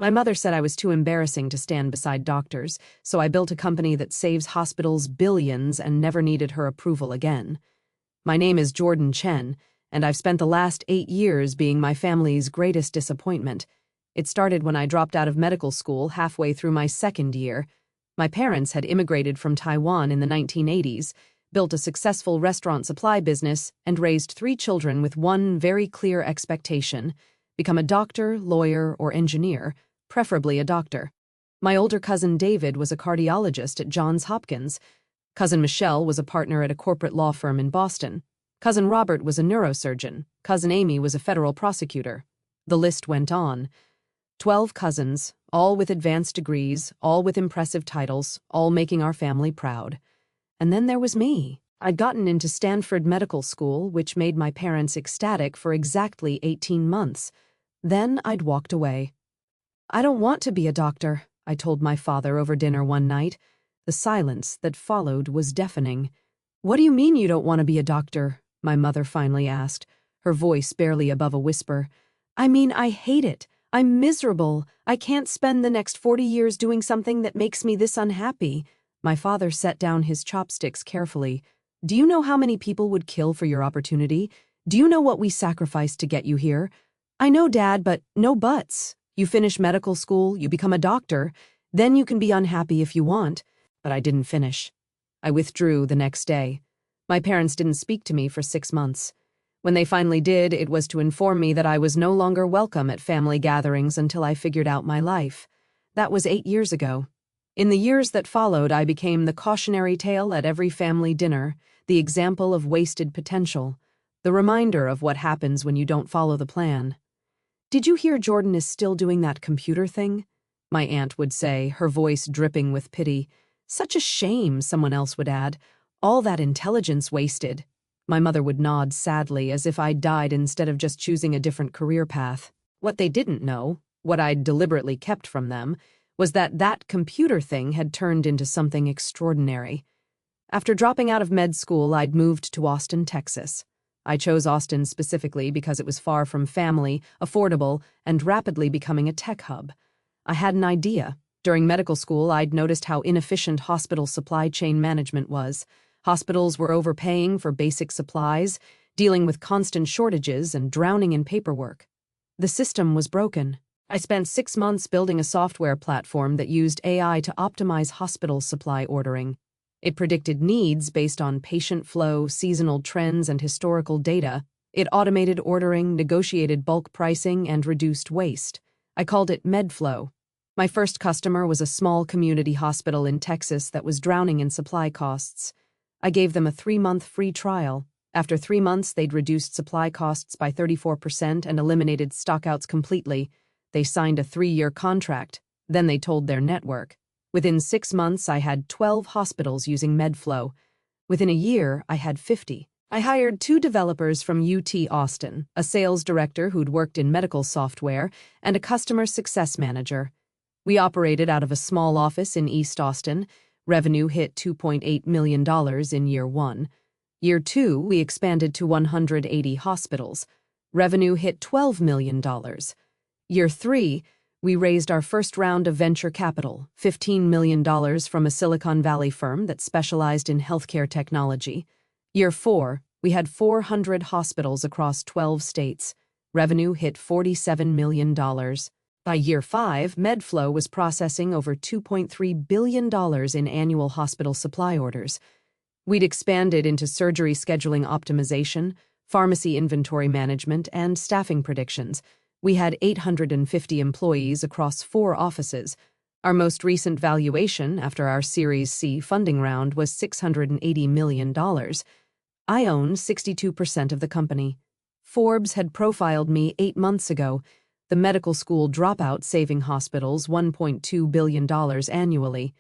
My mother said I was too embarrassing to stand beside doctors, so I built a company that saves hospitals billions and never needed her approval again. My name is Jordan Chen, and I've spent the last 8 years being my family's greatest disappointment. It started when I dropped out of medical school halfway through my second year. My parents had immigrated from Taiwan in the 1980s, built a successful restaurant supply business, and raised 3 children with one very clear expectation: become a doctor, lawyer, or engineer, preferably a doctor. My older cousin David was a cardiologist at Johns Hopkins. Cousin Michelle was a partner at a corporate law firm in Boston. Cousin Robert was a neurosurgeon. Cousin Amy was a federal prosecutor. The list went on. 12 cousins, all with advanced degrees, all with impressive titles, all making our family proud. And then there was me. I'd gotten into Stanford Medical School, which made my parents ecstatic for exactly 18 months. Then I'd walked away. "I don't want to be a doctor," I told my father over dinner one night. The silence that followed was deafening. "What do you mean you don't want to be a doctor?" my mother finally asked, her voice barely above a whisper. "I mean, I hate it. I'm miserable. I can't spend the next 40 years doing something that makes me this unhappy." My father set down his chopsticks carefully. "Do you know how many people would kill for your opportunity? Do you know what we sacrificed to get you here?" "I know, Dad, but no buts. You finish medical school, you become a doctor, then you can be unhappy if you want." But I didn't finish. I withdrew the next day. My parents didn't speak to me for 6 months. When they finally did, it was to inform me that I was no longer welcome at family gatherings until I figured out my life. That was 8 years ago. In the years that followed, I became the cautionary tale at every family dinner, the example of wasted potential, the reminder of what happens when you don't follow the plan. "Did you hear Jordan is still doing that computer thing?" my aunt would say, her voice dripping with pity. "Such a shame," someone else would add. "All that intelligence wasted." My mother would nod sadly, as if I'd died instead of just choosing a different career path. What they didn't know, what I'd deliberately kept from them, was that computer thing had turned into something extraordinary. After dropping out of med school, I'd moved to Austin, Texas. I chose Austin specifically because it was far from family, affordable, and rapidly becoming a tech hub. I had an idea. During medical school, I'd noticed how inefficient hospital supply chain management was. Hospitals were overpaying for basic supplies, dealing with constant shortages and drowning in paperwork. The system was broken. I spent 6 months building a software platform that used AI to optimize hospital supply ordering. It predicted needs based on patient flow, seasonal trends, and historical data. It automated ordering, negotiated bulk pricing, and reduced waste. I called it MedFlow. My first customer was a small community hospital in Texas that was drowning in supply costs. I gave them a 3-month free trial. After 3 months, they'd reduced supply costs by 34% and eliminated stockouts completely. They signed a 3-year contract. Then they told their network. Within 6 months, I had 12 hospitals using MedFlow. Within a year, I had 50. I hired 2 developers from UT Austin, a sales director who'd worked in medical software, and a customer success manager. We operated out of a small office in East Austin. Revenue hit $2.8 million in year 1. Year 2, we expanded to 180 hospitals. Revenue hit $12 million. Year 3, we raised our first round of venture capital, $15 million from a Silicon Valley firm that specialized in healthcare technology. Year 4, we had 400 hospitals across 12 states. Revenue hit $47 million. By year 5, MedFlow was processing over $2.3 billion in annual hospital supply orders. We'd expanded into surgery scheduling optimization, pharmacy inventory management, and staffing predictions. We had 850 employees across 4 offices. Our most recent valuation after our Series C funding round was $680 million. I own 62% of the company. Forbes had profiled me 8 months ago, the medical school dropout saving hospitals $1.2 billion annually.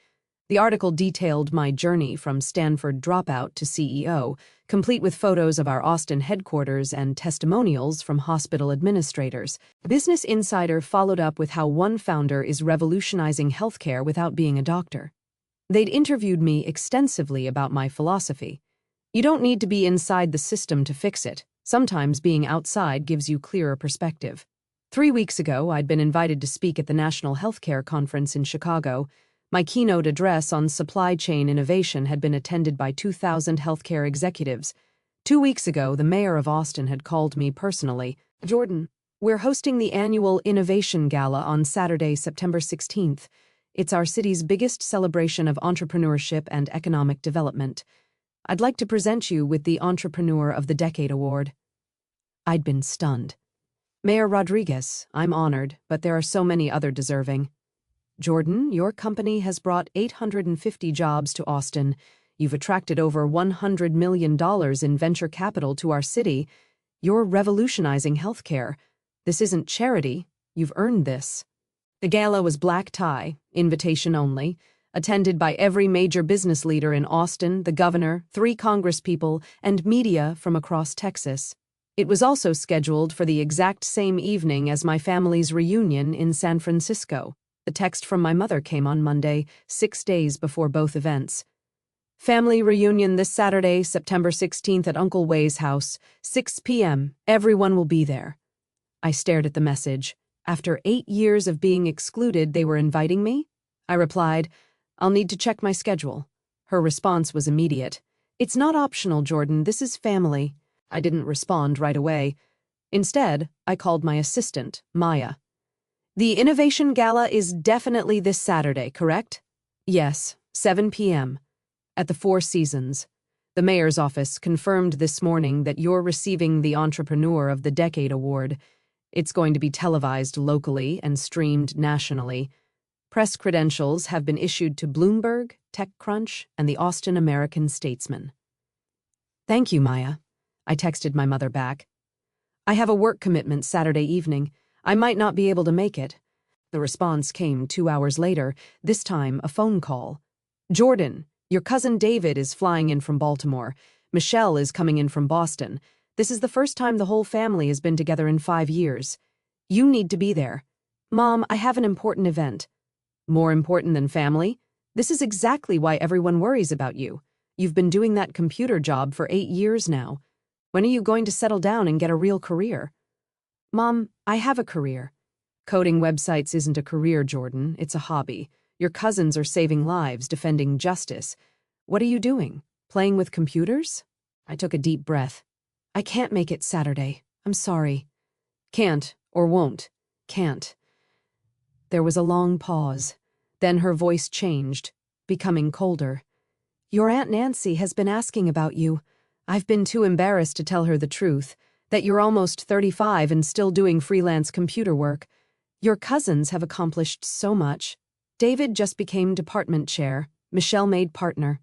The article detailed my journey from Stanford dropout to CEO, complete with photos of our Austin headquarters and testimonials from hospital administrators. Business Insider followed up with how one founder is revolutionizing healthcare without being a doctor. They'd interviewed me extensively about my philosophy. You don't need to be inside the system to fix it. Sometimes being outside gives you clearer perspective. 3 weeks ago, I'd been invited to speak at the National Healthcare Conference in Chicago. My keynote address on supply chain innovation had been attended by 2,000 healthcare executives. 2 weeks ago, the mayor of Austin had called me personally. Jordan, we're hosting the annual Innovation Gala on Saturday, September 16th. It's our city's biggest celebration of entrepreneurship and economic development. I'd like to present you with the Entrepreneur of the Decade Award. I'd been stunned. Mayor Rodriguez, I'm honored, but there are so many other deserving. Jordan, your company has brought 850 jobs to Austin. You've attracted over $100 million in venture capital to our city. You're revolutionizing healthcare. This isn't charity. You've earned this. The gala was black tie, invitation only, attended by every major business leader in Austin, the governor, 3 congresspeople, and media from across Texas. It was also scheduled for the exact same evening as my family's reunion in San Francisco. The text from my mother came on Monday, 6 days before both events. Family reunion this Saturday, September 16th at Uncle Way's house, 6 p.m. Everyone will be there. I stared at the message. After 8 years of being excluded, they were inviting me? I replied, I'll need to check my schedule. Her response was immediate. It's not optional, Jordan. This is family. I didn't respond right away. Instead, I called my assistant, Maya. The Innovation Gala is definitely this Saturday, correct? Yes, 7 p.m. at the Four Seasons. The mayor's office confirmed this morning that you're receiving the Entrepreneur of the Decade Award. It's going to be televised locally and streamed nationally. Press credentials have been issued to Bloomberg, TechCrunch, and the Austin American-Statesman. Thank you, Maya. I texted my mother back. I have a work commitment Saturday evening. I might not be able to make it. The response came 2 hours later, this time a phone call. Jordan, your cousin David is flying in from Baltimore. Michelle is coming in from Boston. This is the first time the whole family has been together in 5 years. You need to be there. Mom, I have an important event. More important than family? This is exactly why everyone worries about you. You've been doing that computer job for 8 years now. When are you going to settle down and get a real career? Mom, I have a career. Coding websites isn't a career, Jordan. It's a hobby. Your cousins are saving lives, defending justice. What are you doing? Playing with computers? I took a deep breath. I can't make it Saturday. I'm sorry. Can't or won't. Can't. There was a long pause. Then her voice changed, becoming colder. Your Aunt Nancy has been asking about you. I've been too embarrassed to tell her the truth, that you're almost 35 and still doing freelance computer work. Your cousins have accomplished so much. David just became department chair, Michelle made partner.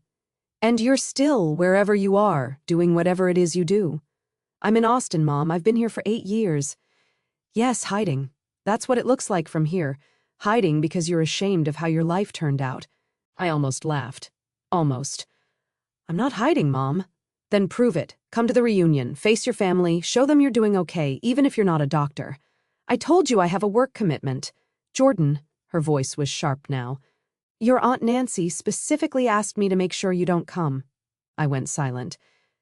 And you're still, wherever you are, doing whatever it is you do. I'm in Austin, Mom. I've been here for 8 years. Yes, hiding. That's what it looks like from here. Hiding because you're ashamed of how your life turned out. I almost laughed. Almost. I'm not hiding, Mom. Then prove it. Come to the reunion, face your family, show them you're doing okay, even if you're not a doctor. I told you I have a work commitment. Jordan, her voice was sharp now. Your Aunt Nancy specifically asked me to make sure you don't come. I went silent.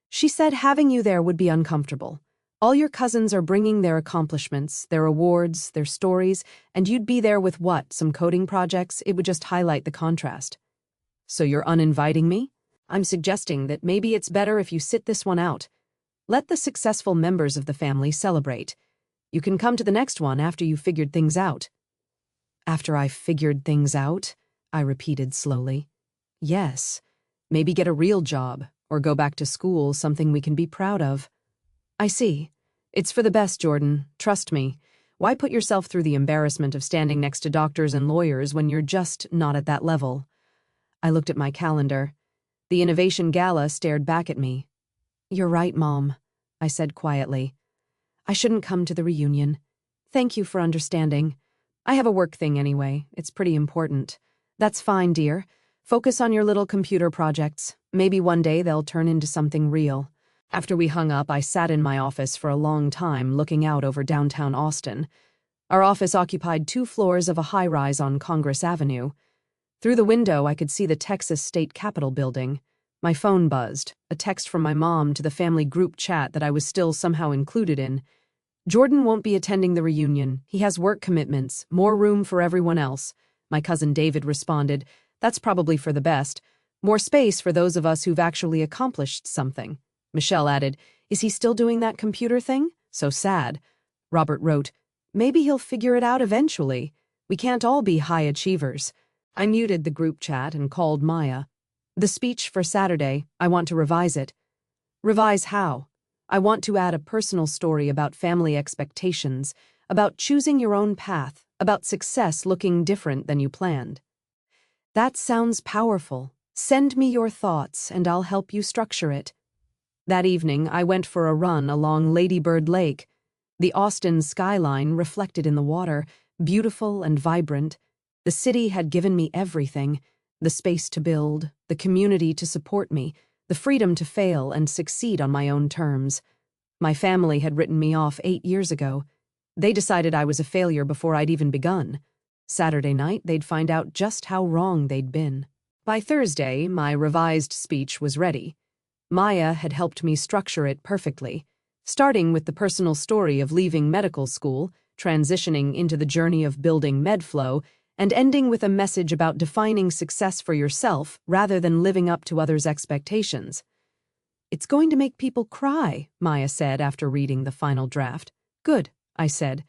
She said having you there would be uncomfortable. All your cousins are bringing their accomplishments, their awards, their stories, and you'd be there with what, some coding projects? It would just highlight the contrast. So you're uninviting me? I'm suggesting that maybe it's better if you sit this one out. Let the successful members of the family celebrate. You can come to the next one after you've figured things out. After I've figured things out, I repeated slowly. Yes, maybe get a real job, or go back to school, something we can be proud of. I see. It's for the best, Jordan. Trust me. Why put yourself through the embarrassment of standing next to doctors and lawyers when you're just not at that level? I looked at my calendar. The Innovation Gala stared back at me. You're right, Mom, I said quietly. I shouldn't come to the reunion. Thank you for understanding. I have a work thing anyway. It's pretty important. That's fine, dear. Focus on your little computer projects. Maybe one day they'll turn into something real. After we hung up, I sat in my office for a long time looking out over downtown Austin. Our office occupied 2 floors of a high-rise on Congress Avenue. Through the window, I could see the Texas State Capitol building. My phone buzzed, a text from my mom to the family group chat that I was still somehow included in. Jordan won't be attending the reunion. He has work commitments, more room for everyone else. My cousin David responded, That's probably for the best. More space for those of us who've actually accomplished something. Michelle added, Is he still doing that computer thing? So sad. Robert wrote, Maybe he'll figure it out eventually. We can't all be high achievers. I muted the group chat and called Maya. The speech for Saturday, I want to revise it. Revise how? I want to add a personal story about family expectations, about choosing your own path, about success looking different than you planned. That sounds powerful. Send me your thoughts and I'll help you structure it. That evening, I went for a run along Lady Bird Lake. The Austin skyline reflected in the water, beautiful and vibrant. The city had given me everything, the space to build, the community to support me, the freedom to fail and succeed on my own terms. My family had written me off 8 years ago. They decided I was a failure before I'd even begun. Saturday night, they'd find out just how wrong they'd been. By Thursday, my revised speech was ready. Maya had helped me structure it perfectly, starting with the personal story of leaving medical school, transitioning into the journey of building MedFlow, and ending with a message about defining success for yourself rather than living up to others' expectations. It's going to make people cry, Maya said after reading the final draft. Good, I said.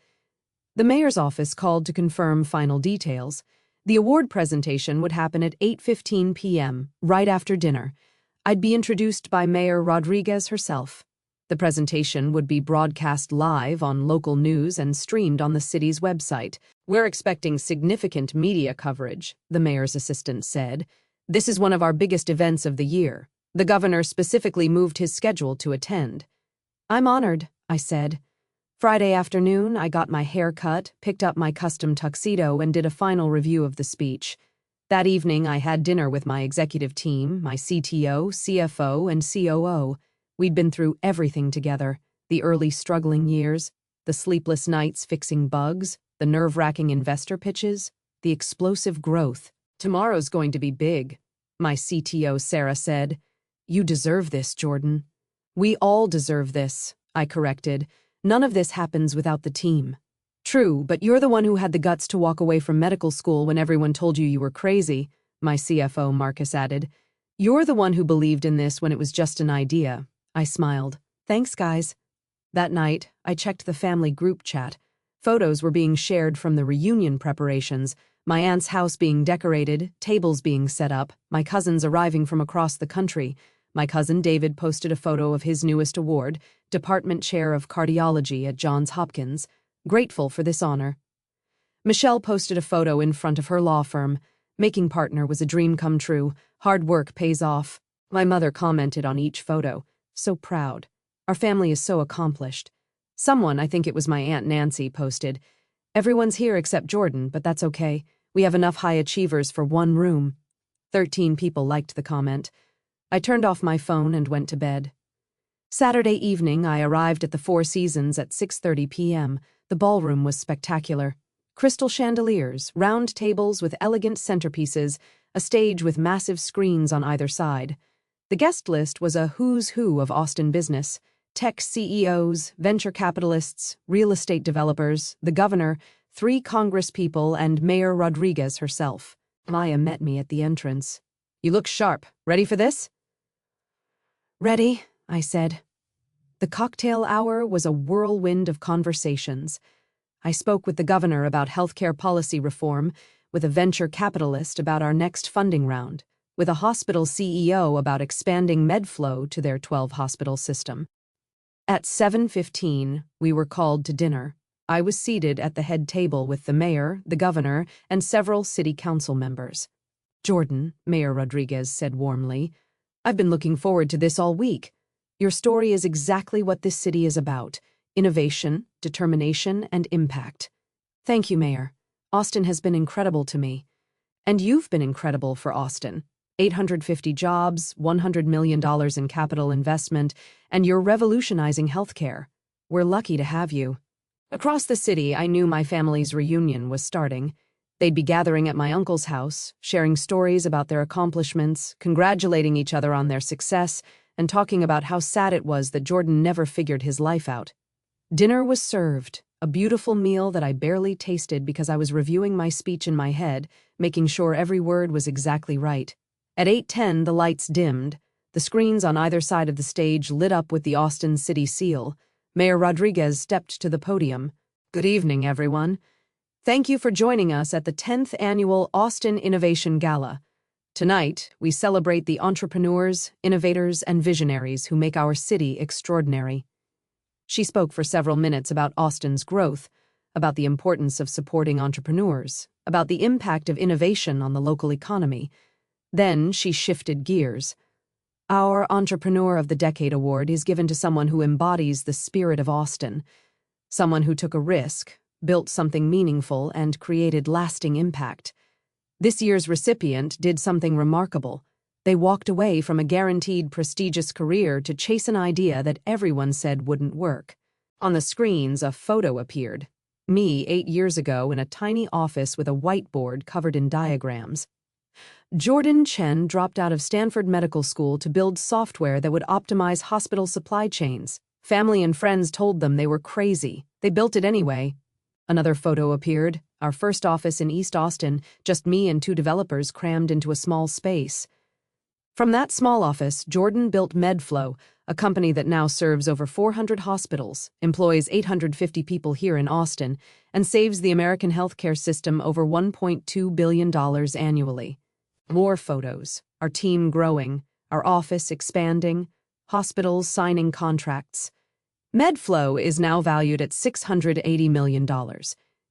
The mayor's office called to confirm final details. The award presentation would happen at 8:15 p.m., right after dinner. I'd be introduced by Mayor Rodriguez herself. The presentation would be broadcast live on local news and streamed on the city's website. We're expecting significant media coverage, the mayor's assistant said. This is one of our biggest events of the year. The governor specifically moved his schedule to attend. I'm honored, I said. Friday afternoon, I got my hair cut, picked up my custom tuxedo, and did a final review of the speech. That evening, I had dinner with my executive team, my CTO, CFO, and COO. We'd been through everything together, the early struggling years, the sleepless nights fixing bugs, the nerve-wracking investor pitches, the explosive growth. Tomorrow's going to be big, my CTO Sarah said. You deserve this, Jordan. We all deserve this, I corrected. None of this happens without the team. True, but you're the one who had the guts to walk away from medical school when everyone told you were crazy, my CFO Marcus added. You're the one who believed in this when it was just an idea. I smiled. Thanks, guys. That night, I checked the family group chat. Photos were being shared from the reunion preparations, my aunt's house being decorated, tables being set up, my cousins arriving from across the country. My cousin David posted a photo of his newest award, Department Chair of Cardiology at Johns Hopkins, grateful for this honor. Michelle posted a photo in front of her law firm. Making partner was a dream come true. Hard work pays off. My mother commented on each photo. So proud. Our family is so accomplished. Someone, I think it was my Aunt Nancy, posted, Everyone's here except Jordan, but that's okay. We have enough high achievers for one room. 13 people liked the comment. I turned off my phone and went to bed. Saturday evening, I arrived at the Four Seasons at 6:30 p.m. The ballroom was spectacular. Crystal chandeliers, round tables with elegant centerpieces, a stage with massive screens on either side. The guest list was a who's who of Austin business: tech CEOs, venture capitalists, real estate developers, the governor, 3 congresspeople, and Mayor Rodriguez herself. Maya met me at the entrance. You look sharp. Ready for this? Ready, I said. The cocktail hour was a whirlwind of conversations. I spoke with the governor about healthcare policy reform, with a venture capitalist about our next funding round, with a hospital CEO about expanding MedFlow to their 12-hospital system. At 7:15, we were called to dinner. I was seated at the head table with the mayor, the governor, and several city council members. Jordan, Mayor Rodriguez said warmly, I've been looking forward to this all week. Your story is exactly what this city is about: innovation, determination, and impact. Thank you, Mayor. Austin has been incredible to me. And you've been incredible for Austin. 850 jobs, $100 million in capital investment, and you're revolutionizing healthcare. We're lucky to have you. Across the city, I knew my family's reunion was starting. They'd be gathering at my uncle's house, sharing stories about their accomplishments, congratulating each other on their success, and talking about how sad it was that Jordan never figured his life out. Dinner was served, a beautiful meal that I barely tasted because I was reviewing my speech in my head, making sure every word was exactly right. At 8:10, the lights dimmed. The screens on either side of the stage lit up with the Austin City seal. Mayor Rodriguez stepped to the podium. "Good evening, everyone. Thank you for joining us at the 10th Annual Austin Innovation Gala. Tonight, we celebrate the entrepreneurs, innovators, and visionaries who make our city extraordinary." She spoke for several minutes about Austin's growth, about the importance of supporting entrepreneurs, about the impact of innovation on the local economy. Then she shifted gears. "Our Entrepreneur of the Decade Award is given to someone who embodies the spirit of Austin, someone who took a risk, built something meaningful, and created lasting impact. This year's recipient did something remarkable. They walked away from a guaranteed prestigious career to chase an idea that everyone said wouldn't work." On the screens, a photo appeared. Me 8 years ago in a tiny office with a whiteboard covered in diagrams. Jordan Chen dropped out of Stanford Medical School to build software that would optimize hospital supply chains. Family and friends told them they were crazy. They built it anyway. Another photo appeared, our first office in East Austin, just me and 2 developers crammed into a small space. From that small office, Jordan built MedFlow, a company that now serves over 400 hospitals, employs 850 people here in Austin, and saves the American healthcare system over $1.2 billion annually. More photos, our team growing, our office expanding, hospitals signing contracts. MedFlow is now valued at $680 million.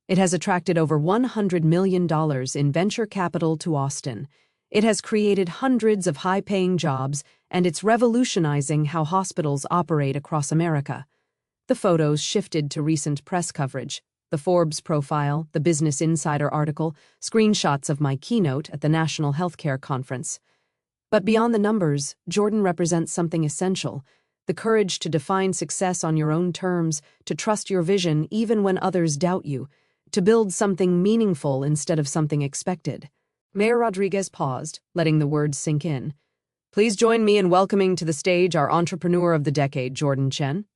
It has attracted over $100 million in venture capital to Austin. It has created hundreds of high-paying jobs, and it's revolutionizing how hospitals operate across America. The photos shifted to recent press coverage. The Forbes profile, the Business Insider article, screenshots of my keynote at the National Healthcare Conference. But beyond the numbers, Jordan represents something essential: the courage to define success on your own terms, to trust your vision even when others doubt you, to build something meaningful instead of something expected. Mayor Rodriguez paused, letting the words sink in. "Please join me in welcoming to the stage our Entrepreneur of the Decade, Jordan Chen."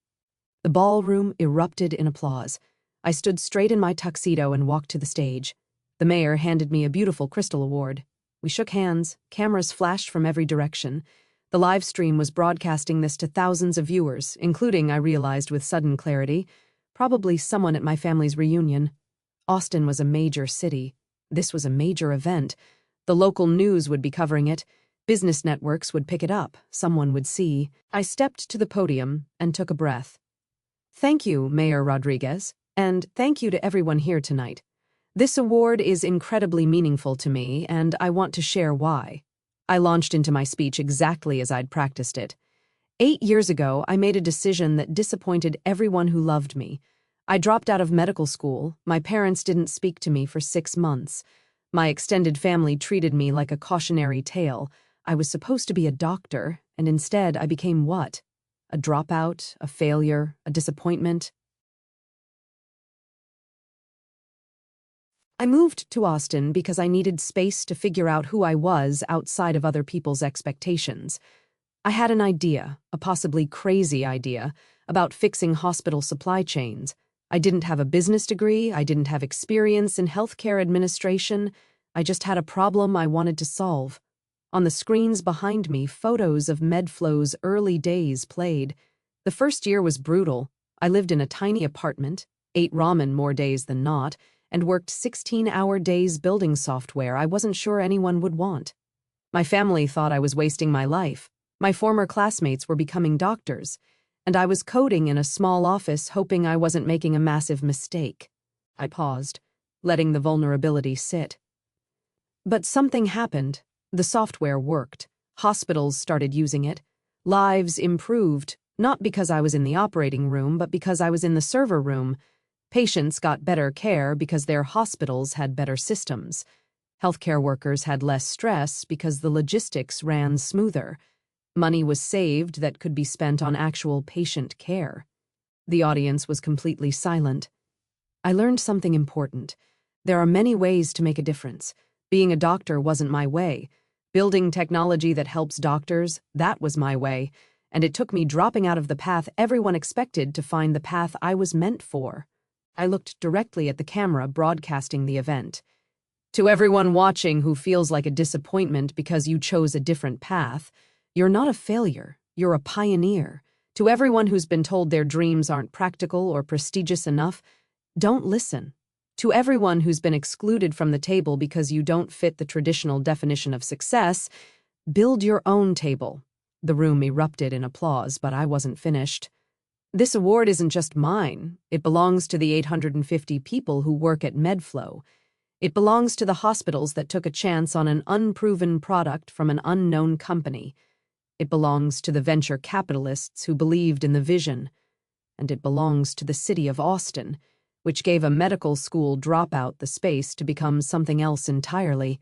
The ballroom erupted in applause. I stood straight in my tuxedo and walked to the stage. The mayor handed me a beautiful crystal award. We shook hands, cameras flashed from every direction. The live stream was broadcasting this to thousands of viewers, including, I realized with sudden clarity, probably someone at my family's reunion. Austin was a major city. This was a major event. The local news would be covering it. Business networks would pick it up. Someone would see. I stepped to the podium and took a breath. "Thank you, Mayor Rodriguez, and thank you to everyone here tonight. This award is incredibly meaningful to me, and I want to share why." I launched into my speech exactly as I'd practiced it. 8 years ago, I made a decision that disappointed everyone who loved me. I dropped out of medical school. My parents didn't speak to me for 6 months. My extended family treated me like a cautionary tale. I was supposed to be a doctor, and instead I became what? A dropout, a failure, a disappointment. I moved to Austin because I needed space to figure out who I was outside of other people's expectations. I had an idea, a possibly crazy idea, about fixing hospital supply chains. I didn't have a business degree, I didn't have experience in healthcare administration, I just had a problem I wanted to solve. On the screens behind me, photos of MedFlow's early days played. The first year was brutal. I lived in a tiny apartment, ate ramen more days than not, and worked 16-hour days building software I wasn't sure anyone would want. My family thought I was wasting my life. My former classmates were becoming doctors, and I was coding in a small office hoping I wasn't making a massive mistake. I paused, letting the vulnerability sit. But something happened. The software worked. Hospitals started using it. Lives improved, not because I was in the operating room, but because I was in the server room. Patients got better care because their hospitals had better systems. Healthcare workers had less stress because the logistics ran smoother. Money was saved that could be spent on actual patient care. The audience was completely silent. I learned something important. There are many ways to make a difference. Being a doctor wasn't my way. Building technology that helps doctors, that was my way. and it took me dropping out of the path everyone expected to find the path I was meant for. I looked directly at the camera broadcasting the event. To everyone watching who feels like a disappointment because you chose a different path, you're not a failure, you're a pioneer. To everyone who's been told their dreams aren't practical or prestigious enough, don't listen. To everyone who's been excluded from the table because you don't fit the traditional definition of success, build your own table. The room erupted in applause, but I wasn't finished. This award isn't just mine. It belongs to the 850 people who work at MedFlow. It belongs to the hospitals that took a chance on an unproven product from an unknown company. It belongs to the venture capitalists who believed in the vision. And it belongs to the city of Austin, which gave a medical school dropout the space to become something else entirely.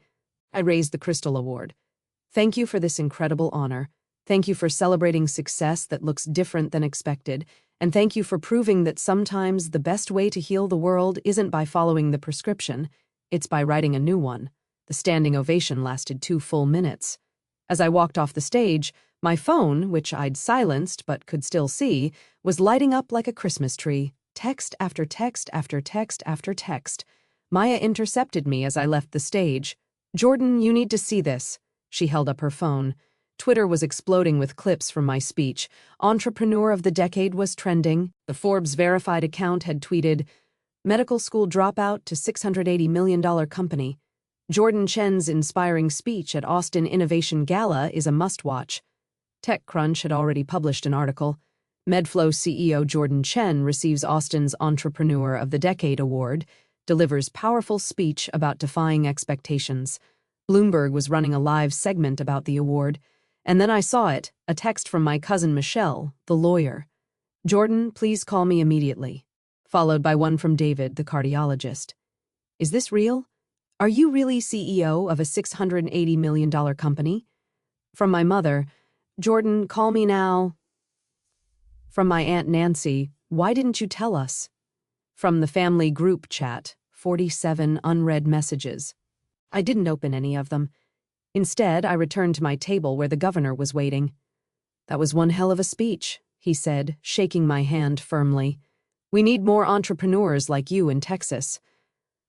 I raised the Crystal Award. Thank you for this incredible honor. Thank you for celebrating success that looks different than expected. And thank you for proving that sometimes the best way to heal the world isn't by following the prescription. It's by writing a new one. The standing ovation lasted 2 full minutes. As I walked off the stage, my phone, which I'd silenced but could still see, was lighting up like a Christmas tree. Text after text after text after text. Maya intercepted me as I left the stage. "Jordan, you need to see this." She held up her phone. Twitter was exploding with clips from my speech. Entrepreneur of the Decade was trending. The Forbes verified account had tweeted, "Medical school dropout to $680 million company. Jordan Chen's inspiring speech at Austin Innovation Gala is a must-watch." TechCrunch had already published an article. MedFlow CEO Jordan Chen receives Austin's Entrepreneur of the Decade award, delivers powerful speech about defying expectations. Bloomberg was running a live segment about the award, and then I saw it, a text from my cousin Michelle, the lawyer. "Jordan, please call me immediately," followed by one from David, the cardiologist. "Is this real? Are you really CEO of a $680 million company?" From my mother, "Jordan, call me now." From my Aunt Nancy, "Why didn't you tell us?" From the family group chat, 47 unread messages. I didn't open any of them. Instead, I returned to my table where the governor was waiting. "That was one hell of a speech," he said, shaking my hand firmly. "We need more entrepreneurs like you in Texas."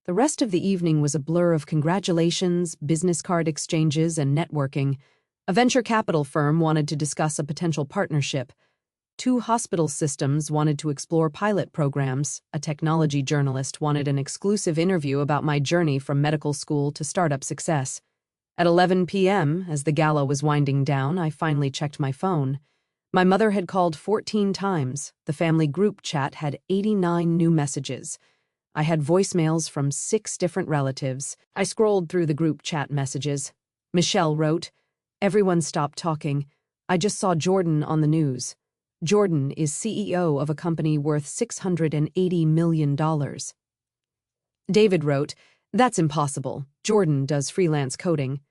The rest of the evening was a blur of congratulations, business card exchanges, and networking. A venture capital firm wanted to discuss a potential partnership. 2 hospital systems wanted to explore pilot programs. A technology journalist wanted an exclusive interview about my journey from medical school to startup success. At 11 p.m., as the gala was winding down, I finally checked my phone. My mother had called 14 times. The family group chat had 89 new messages. I had voicemails from 6 different relatives. I scrolled through the group chat messages. Michelle wrote, "Everyone stopped talking. I just saw Jordan on the news. Jordan is CEO of a company worth $680 million. David wrote, "That's impossible. Jordan does freelance coding."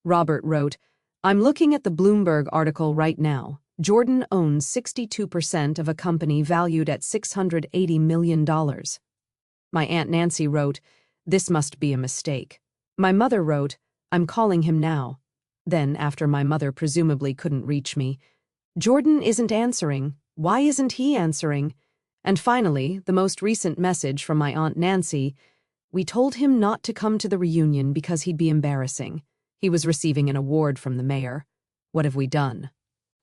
Robert wrote, "I'm looking at the Bloomberg article right now. Jordan owns 62% of a company valued at $680 million. My Aunt Nancy wrote, "This must be a mistake." My mother wrote, "I'm calling him now." Then, after my mother presumably couldn't reach me, "Jordan isn't answering. Why isn't he answering?" And finally, the most recent message from my Aunt Nancy, "We told him not to come to the reunion because he'd be embarrassing. He was receiving an award from the mayor. What have we done?"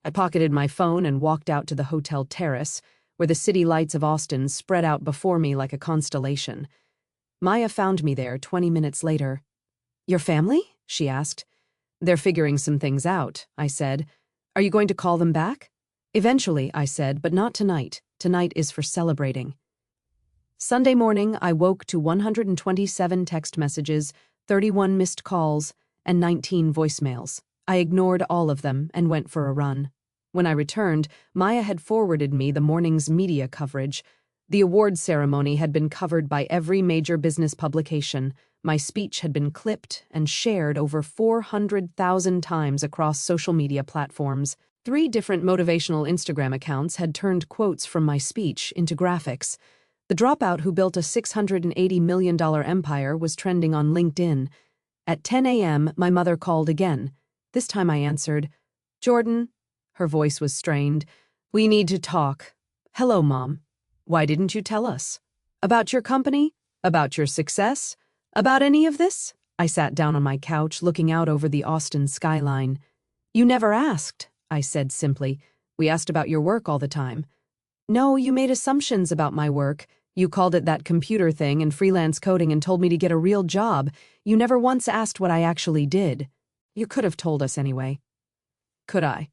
I pocketed my phone and walked out to the hotel terrace, where the city lights of Austin spread out before me like a constellation. Maya found me there 20 minutes later. "Your family?" she asked. "They're figuring some things out," I said. "Are you going to call them back?" "Eventually," I said, "but not tonight. Tonight is for celebrating." Sunday morning, I woke to 127 text messages, 31 missed calls, and 19 voicemails. I ignored all of them and went for a run. When I returned, Maya had forwarded me the morning's media coverage. The award ceremony had been covered by every major business publication. My speech had been clipped and shared over 400,000 times across social media platforms. 3 different motivational Instagram accounts had turned quotes from my speech into graphics. The dropout who built a $680 million empire was trending on LinkedIn. At 10 a.m., my mother called again. This time I answered, "Jordan, Her voice was strained. "We need to talk." "Hello, Mom. Why didn't you tell us? About your company? About your success? About any of this?" I sat down on my couch, looking out over the Austin skyline. "You never asked," I said simply. "We asked about your work all the time." "No, you made assumptions about my work. You called it that computer thing and freelance coding and told me to get a real job. You never once asked what I actually did. You could have told us anyway." "Could I?"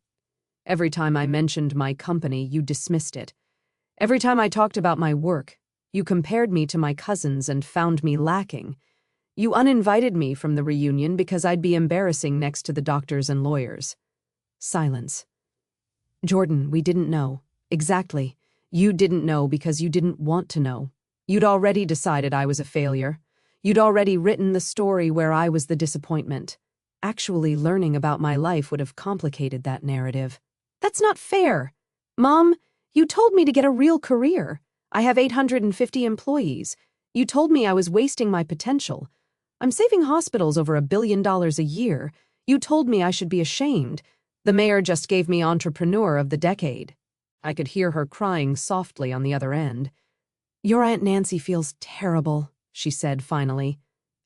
"Every time I mentioned my company, you dismissed it. Every time I talked about my work, you compared me to my cousins and found me lacking. You uninvited me from the reunion because I'd be embarrassing next to the doctors and lawyers." Silence. "Jordan, we didn't know. Exactly. You didn't know because you didn't want to know. You'd already decided I was a failure. You'd already written the story where I was the disappointment. Actually learning about my life would have complicated that narrative." "That's not fair. Mom, you told me to get a real career. I have 850 employees. You told me I was wasting my potential. I'm saving hospitals over $1 billion a year. You told me I should be ashamed. The mayor just gave me Entrepreneur of the Decade." I could hear her crying softly on the other end. "Your Aunt Nancy feels terrible," she said finally.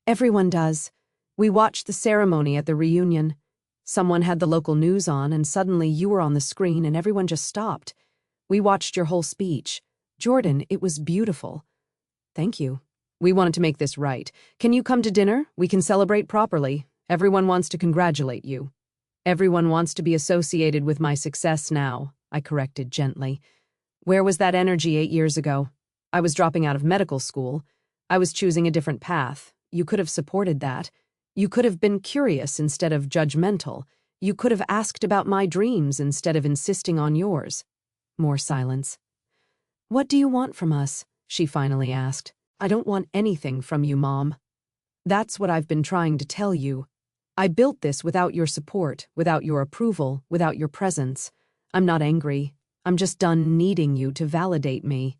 "Everyone does. We watched the ceremony at the reunion. Someone had the local news on, and suddenly you were on the screen and everyone just stopped. We watched your whole speech. Jordan, it was beautiful." "Thank you. We wanted to make this right. Can you come to dinner? We can celebrate properly. Everyone wants to congratulate you." "Everyone wants to be associated with my success now," I corrected gently. "Where was that energy 8 years ago? I was dropping out of medical school. I was choosing a different path. You could have supported that. You could have been curious instead of judgmental. You could have asked about my dreams instead of insisting on yours." More silence. "What do you want from us?" she finally asked. "I don't want anything from you, Mom. That's what I've been trying to tell you. I built this without your support, without your approval, without your presence. I'm not angry. I'm just done needing you to validate me."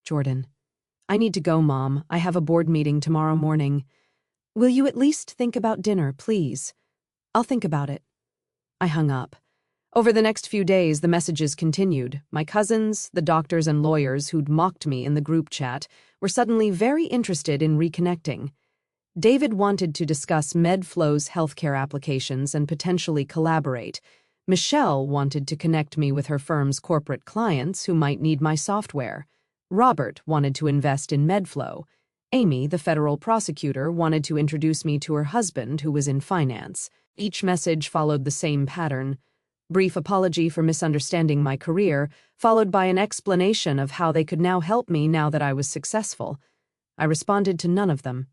"Jordan, I need to go, Mom. I have a board meeting tomorrow morning. Will you at least think about dinner, please?" "I'll think about it." I hung up. Over the next few days, the messages continued. My cousins, the doctors and lawyers who'd mocked me in the group chat, were suddenly very interested in reconnecting. David wanted to discuss MedFlow's healthcare applications and potentially collaborate. Michelle wanted to connect me with her firm's corporate clients who might need my software. Robert wanted to invest in MedFlow. Amy, the federal prosecutor, wanted to introduce me to her husband who was in finance. Each message followed the same pattern. Brief apology for misunderstanding my career, followed by an explanation of how they could now help me now that I was successful. I responded to none of them.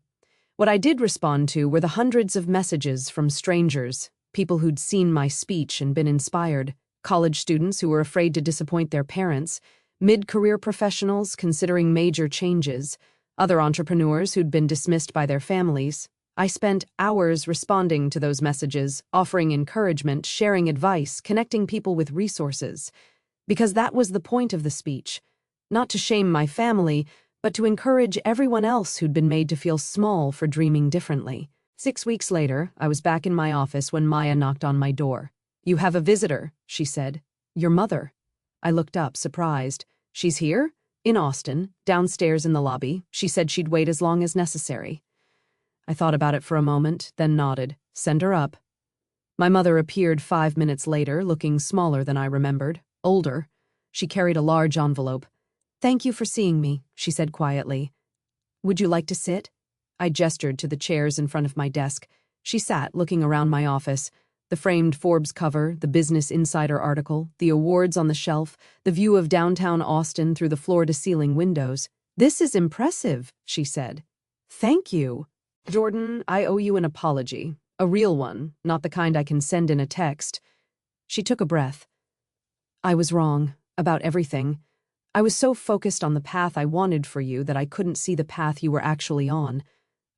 What I did respond to were the hundreds of messages from strangers, people who'd seen my speech and been inspired, college students who were afraid to disappoint their parents, mid-career professionals considering major changes, other entrepreneurs who'd been dismissed by their families. I spent hours responding to those messages, offering encouragement, sharing advice, connecting people with resources. Because that was the point of the speech. Not to shame my family, but to encourage everyone else who'd been made to feel small for dreaming differently. 6 weeks later, I was back in my office when Maya knocked on my door. "You have a visitor," she said. "Your mother." I looked up, surprised. "She's here?" "In Austin, downstairs in the lobby. She said she'd wait as long as necessary." I thought about it for a moment, then nodded. "Send her up." My mother appeared 5 minutes later, looking smaller than I remembered, older. She carried a large envelope. "Thank you for seeing me," she said quietly. "Would you like to sit?" I gestured to the chairs in front of my desk. She sat, looking around my office. The framed Forbes cover, the Business Insider article, the awards on the shelf, the view of downtown Austin through the floor-to-ceiling windows. "This is impressive," she said. "Thank you." "Jordan, I owe you an apology. A real one, not the kind I can send in a text." She took a breath. "I was wrong about everything. I was so focused on the path I wanted for you that I couldn't see the path you were actually on.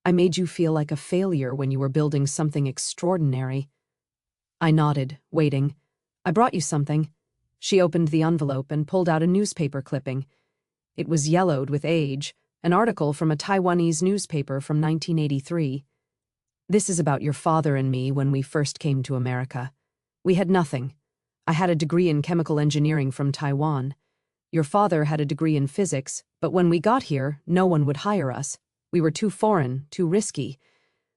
I made you feel like a failure when you were building something extraordinary." I nodded, waiting. "I brought you something." She opened the envelope and pulled out a newspaper clipping. It was yellowed with age, an article from a Taiwanese newspaper from 1983. "This is about your father and me when we first came to America. We had nothing. I had a degree in chemical engineering from Taiwan. Your father had a degree in physics, but when we got here, no one would hire us. We were too foreign, too risky.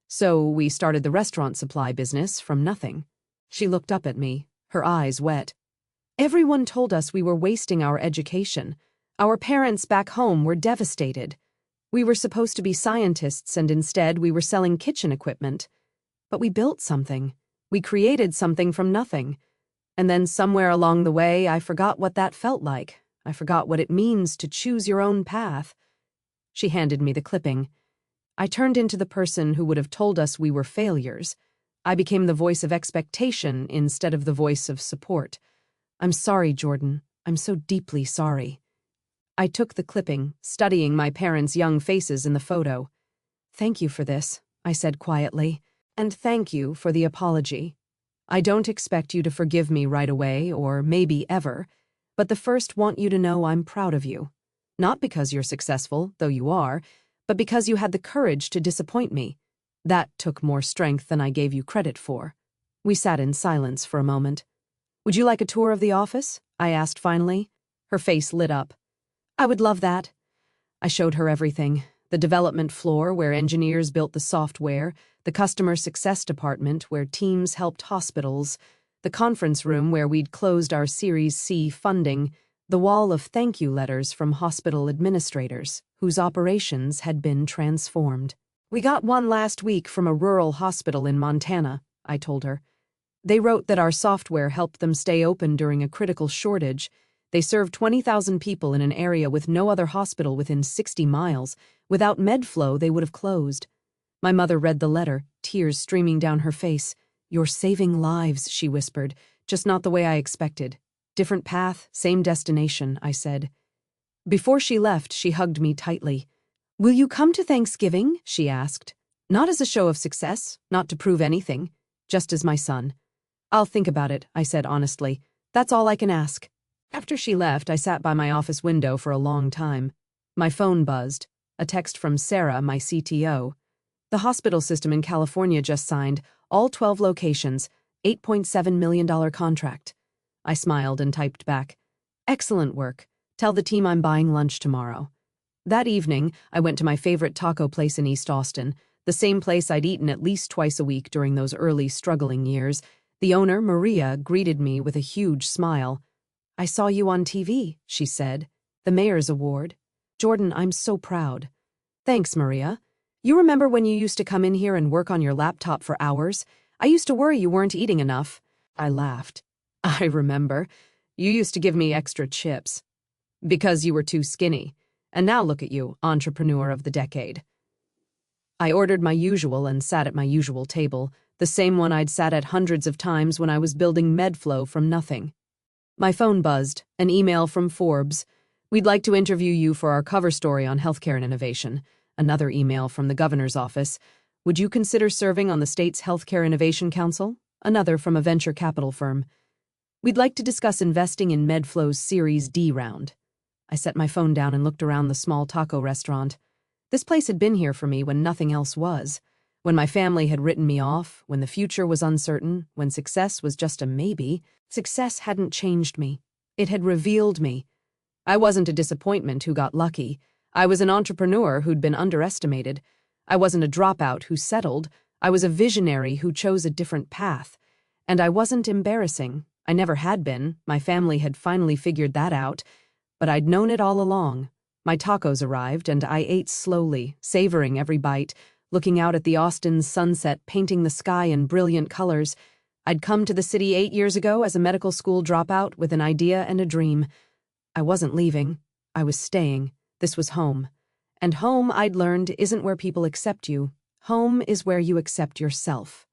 So we started the restaurant supply business from nothing. She looked up at me, her eyes wet. Everyone told us we were wasting our education. Our parents back home were devastated. We were supposed to be scientists, and instead we were selling kitchen equipment. But we built something. We created something from nothing. And then somewhere along the way, I forgot what that felt like. I forgot what it means to choose your own path. She handed me the clipping. I turned into the person who would have told us we were failures. I became the voice of expectation instead of the voice of support. I'm sorry, Jordan. I'm so deeply sorry. I took the clipping, studying my parents' young faces in the photo. Thank you for this, I said quietly, and thank you for the apology. I don't expect you to forgive me right away, or maybe ever, but the first want you to know I'm proud of you. Not because you're successful, though you are, but because you had the courage to disappoint me. That took more strength than I gave you credit for. We sat in silence for a moment. Would you like a tour of the office? I asked finally. Her face lit up. I would love that. I showed her everything. The development floor where engineers built the software, the customer success department where teams helped hospitals, the conference room where we'd closed our Series C funding, the wall of thank you letters from hospital administrators whose operations had been transformed. We got one last week from a rural hospital in Montana, I told her. They wrote that our software helped them stay open during a critical shortage. They served 20,000 people in an area with no other hospital within 60 miles. Without MedFlow, they would have closed. My mother read the letter, tears streaming down her face. You're saving lives, she whispered, just not the way I expected. Different path, same destination, I said. Before she left, she hugged me tightly. Will you come to Thanksgiving? She asked. Not as a show of success, not to prove anything, just as my son. I'll think about it, I said honestly. That's all I can ask. After she left, I sat by my office window for a long time. My phone buzzed. A text from Sarah, my CTO. The hospital system in California just signed, all 12 locations, $8.7 million contract. I smiled and typed back, excellent work. Tell the team I'm buying lunch tomorrow. That evening, I went to my favorite taco place in East Austin, the same place I'd eaten at least twice a week during those early struggling years. The owner, Maria, greeted me with a huge smile. I saw you on TV, she said. The Mayor's Award. Jordan, I'm so proud. Thanks, Maria. You remember when you used to come in here and work on your laptop for hours? I used to worry you weren't eating enough. I laughed. I remember. You used to give me extra chips. Because you were too skinny. And now look at you, entrepreneur of the decade. I ordered my usual and sat at my usual table, the same one I'd sat at hundreds of times when I was building MedFlow from nothing. My phone buzzed, an email from Forbes. We'd like to interview you for our cover story on healthcare and innovation. Another email from the governor's office. Would you consider serving on the state's Healthcare Innovation Council? Another from a venture capital firm. We'd like to discuss investing in MedFlow's Series D round. I set my phone down and looked around the small taco restaurant. This place had been here for me when nothing else was. When my family had written me off, when the future was uncertain, when success was just a maybe, success hadn't changed me. It had revealed me. I wasn't a disappointment who got lucky. I was an entrepreneur who'd been underestimated. I wasn't a dropout who settled. I was a visionary who chose a different path. And I wasn't embarrassing. I never had been. My family had finally figured that out. But I'd known it all along. My tacos arrived, and I ate slowly, savoring every bite, looking out at the Austin sunset painting the sky in brilliant colors. I'd come to the city 8 years ago as a medical school dropout with an idea and a dream. I wasn't leaving. I was staying. This was home. And home, I'd learned, isn't where people accept you. Home is where you accept yourself.